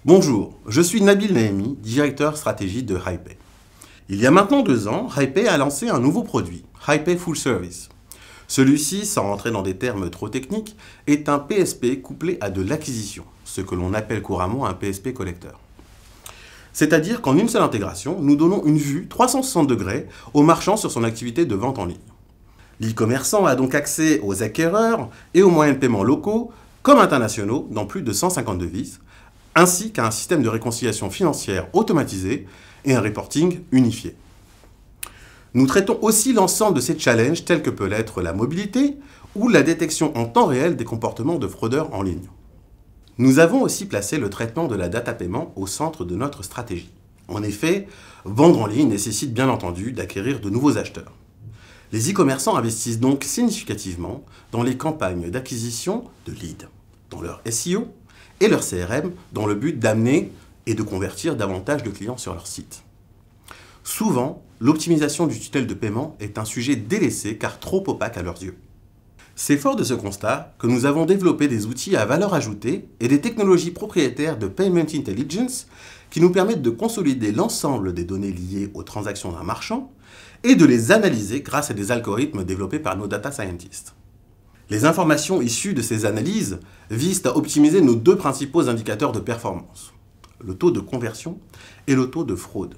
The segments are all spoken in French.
Bonjour, je suis Nabil Nahemi, directeur stratégie de HiPay. Il y a maintenant 2 ans, HiPay a lancé un nouveau produit, HiPay Full Service. Celui-ci, sans rentrer dans des termes trop techniques, est un PSP couplé à de l'acquisition, ce que l'on appelle couramment un PSP collecteur. C'est-à-dire qu'en une seule intégration, nous donnons une vue 360 degrés au marchand sur son activité de vente en ligne. L'e-commerçant a donc accès aux acquéreurs et aux moyens de paiement locaux comme internationaux dans plus de 150 devises, ainsi qu'à un système de réconciliation financière automatisé et un reporting unifié. Nous traitons aussi l'ensemble de ces challenges tels que peut l'être la mobilité ou la détection en temps réel des comportements de fraudeurs en ligne. Nous avons aussi placé le traitement de la data paiement au centre de notre stratégie. En effet, vendre en ligne nécessite bien entendu d'acquérir de nouveaux acheteurs. Les e-commerçants investissent donc significativement dans les campagnes d'acquisition de leads, dans leur SEO et leur CRM, dans le but d'amener et de convertir davantage de clients sur leur site. Souvent, l'optimisation du tunnel de paiement est un sujet délaissé car trop opaque à leurs yeux. C'est fort de ce constat que nous avons développé des outils à valeur ajoutée et des technologies propriétaires de Payment Intelligence qui nous permettent de consolider l'ensemble des données liées aux transactions d'un marchand et de les analyser grâce à des algorithmes développés par nos data scientists. Les informations issues de ces analyses visent à optimiser nos 2 principaux indicateurs de performance, le taux de conversion et le taux de fraude.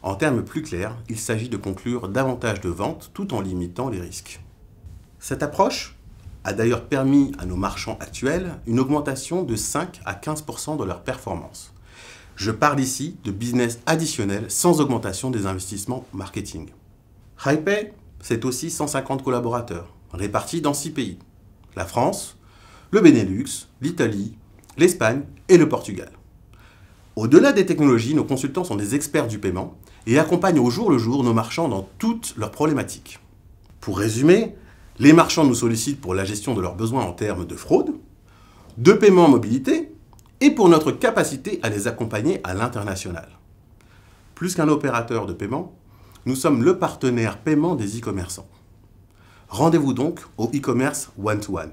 En termes plus clairs, il s'agit de conclure davantage de ventes tout en limitant les risques. Cette approche a d'ailleurs permis à nos marchands actuels une augmentation de 5 à 15% de leur performance. Je parle ici de business additionnel sans augmentation des investissements marketing. HiPay, c'est aussi 150 collaborateurs, répartis dans 6 pays. La France, le Benelux, l'Italie, l'Espagne et le Portugal. Au-delà des technologies, nos consultants sont des experts du paiement et accompagnent au jour le jour nos marchands dans toutes leurs problématiques. Pour résumer, les marchands nous sollicitent pour la gestion de leurs besoins en termes de fraude, de paiement en mobilité et pour notre capacité à les accompagner à l'international. Plus qu'un opérateur de paiement, nous sommes le partenaire paiement des e-commerçants. Rendez-vous donc au e-commerce one-to-one.